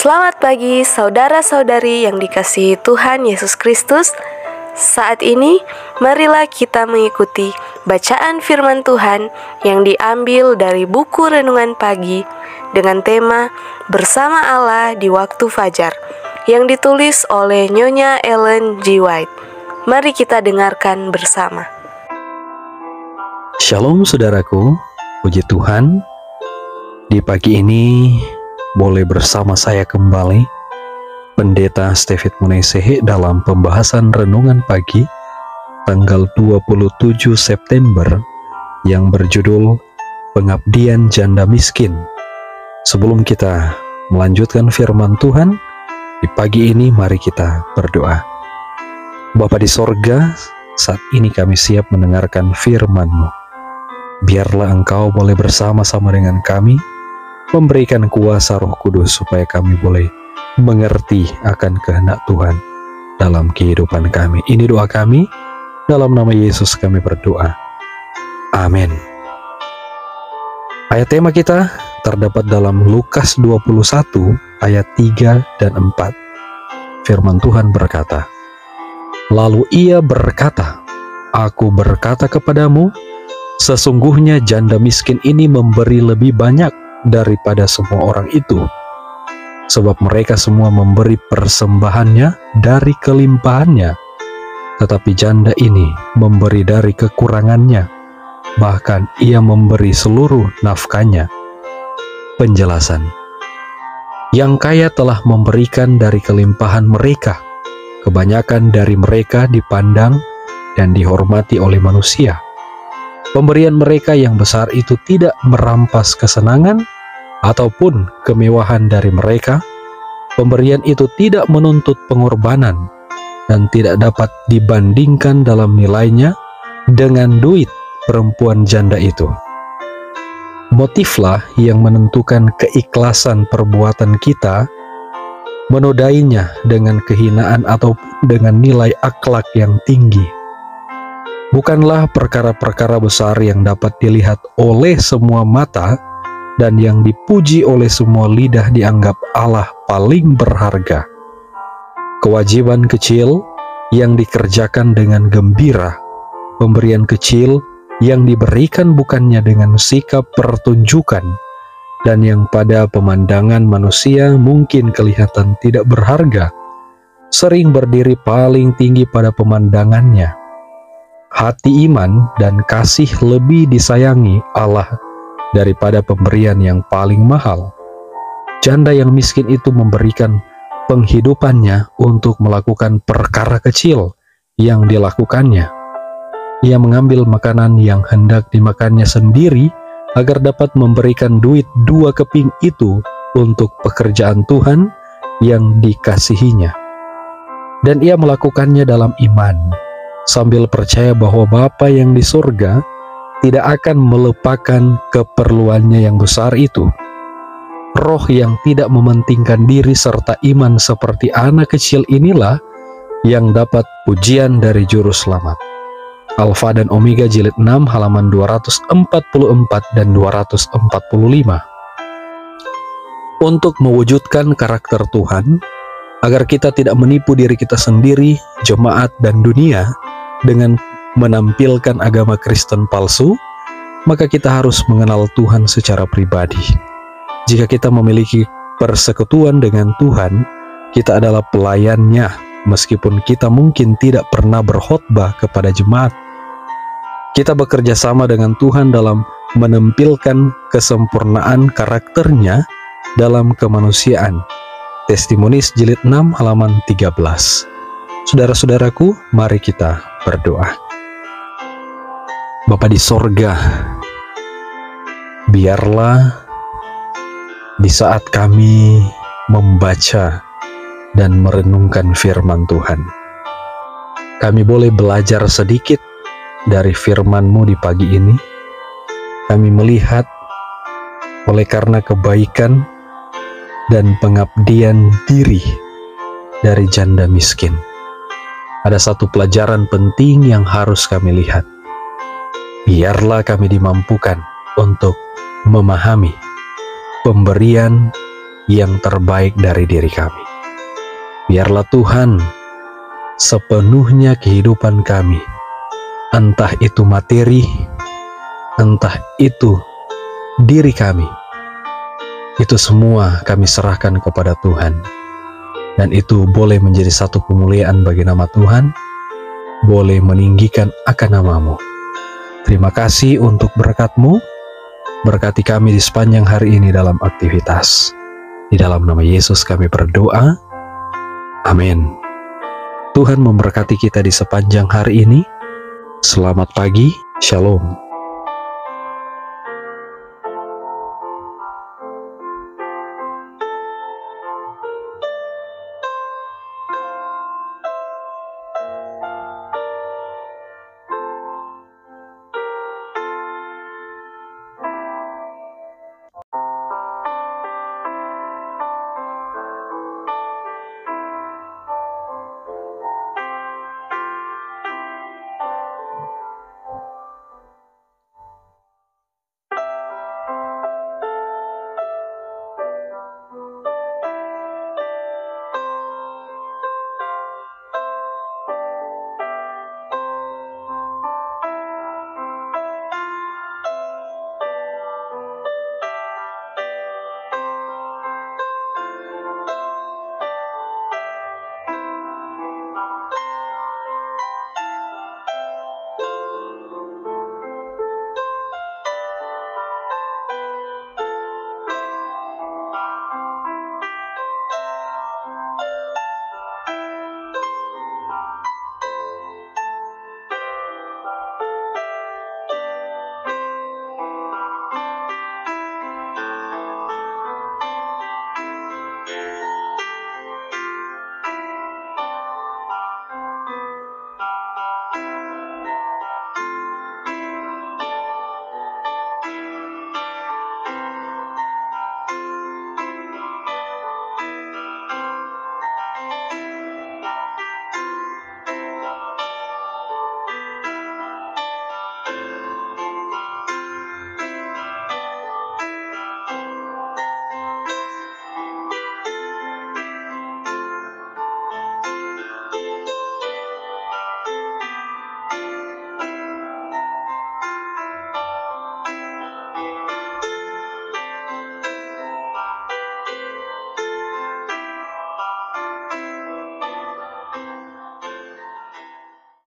Selamat pagi saudara-saudari yang dikasihi Tuhan Yesus Kristus. Saat ini marilah kita mengikuti bacaan firman Tuhan yang diambil dari buku Renungan Pagi dengan tema Bersama Allah di Waktu Fajar yang ditulis oleh Nyonya Ellen G. White. Mari kita dengarkan bersama. Shalom saudaraku, puji Tuhan. Di pagi ini boleh bersama saya kembali Pendeta Stefit Munesehe dalam pembahasan Renungan Pagi tanggal 27 September yang berjudul Pengabdian Janda Miskin. Sebelum kita melanjutkan firman Tuhan, di pagi ini mari kita berdoa. Bapa di sorga, saat ini kami siap mendengarkan firman-Mu. Biarlah Engkau boleh bersama-sama dengan kami, memberikan kuasa Roh Kudus supaya kami boleh mengerti akan kehendak Tuhan dalam kehidupan kami. Ini doa kami, dalam nama Yesus kami berdoa. Amin. Ayat tema kita terdapat dalam Lukas 21 ayat 3 dan 4. Firman Tuhan berkata, "Lalu ia berkata, Aku berkata kepadamu, sesungguhnya janda miskin ini memberi lebih banyak daripada semua orang itu, sebab mereka semua memberi persembahannya dari kelimpahannya, tetapi janda ini memberi dari kekurangannya, bahkan ia memberi seluruh nafkahnya." Penjelasan: yang kaya telah memberikan dari kelimpahan mereka. Kebanyakan dari mereka dipandang dan dihormati oleh manusia. Pemberian mereka yang besar itu tidak merampas kesenangan ataupun kemewahan dari mereka. Pemberian itu tidak menuntut pengorbanan dan tidak dapat dibandingkan dalam nilainya dengan duit perempuan janda itu. Motiflah yang menentukan keikhlasan perbuatan kita, menodainya dengan kehinaan ataupun dengan nilai akhlak yang tinggi. Bukanlah perkara-perkara besar yang dapat dilihat oleh semua mata dan yang dipuji oleh semua lidah dianggap Allah paling berharga. Kewajiban kecil yang dikerjakan dengan gembira, pemberian kecil yang diberikan bukannya dengan sikap pertunjukan, dan yang pada pemandangan manusia mungkin kelihatan tidak berharga, sering berdiri paling tinggi pada pemandangannya. Hati iman dan kasih lebih disayangi Allah daripada pemberian yang paling mahal. Janda yang miskin itu memberikan penghidupannya untuk melakukan perkara kecil yang dilakukannya. Ia mengambil makanan yang hendak dimakannya sendiri agar dapat memberikan duit 2 keping itu untuk pekerjaan Tuhan yang dikasihinya. Dan ia melakukannya dalam iman, sambil percaya bahwa Bapa yang di surga tidak akan melupakan keperluannya yang besar itu. Roh yang tidak mementingkan diri serta iman seperti anak kecil inilah yang dapat pujian dari Juru Selamat. Alfa dan Omega jilid 6 halaman 244 dan 245. Untuk mewujudkan karakter Tuhan, agar kita tidak menipu diri kita sendiri, jemaat dan dunia dengan menampilkan agama Kristen palsu, maka kita harus mengenal Tuhan secara pribadi. Jika kita memiliki persekutuan dengan Tuhan, kita adalah pelayannya, meskipun kita mungkin tidak pernah berkhotbah kepada jemaat. Kita bekerja sama dengan Tuhan dalam menampilkan kesempurnaan karakternya dalam kemanusiaan. Testimonis jilid 6 halaman 13. Saudara-saudaraku, mari kita berdoa. Bapa di sorga, biarlah di saat kami membaca dan merenungkan firman Tuhan, kami boleh belajar sedikit dari firman-Mu di pagi ini. Kami melihat oleh karena kebaikan dan pengabdian diri dari janda miskin, ada satu pelajaran penting yang harus kami lihat. Biarlah kami dimampukan untuk memahami pemberian yang terbaik dari diri kami. Biarlah Tuhan sepenuhnya kehidupan kami, entah itu materi, entah itu diri kami, itu semua kami serahkan kepada Tuhan. Dan itu boleh menjadi satu kemuliaan bagi nama Tuhan, boleh meninggikan akan nama-Mu. Terima kasih untuk berkat-Mu, berkati kami di sepanjang hari ini dalam aktivitas. Di dalam nama Yesus kami berdoa, amin. Tuhan memberkati kita di sepanjang hari ini. Selamat pagi, shalom.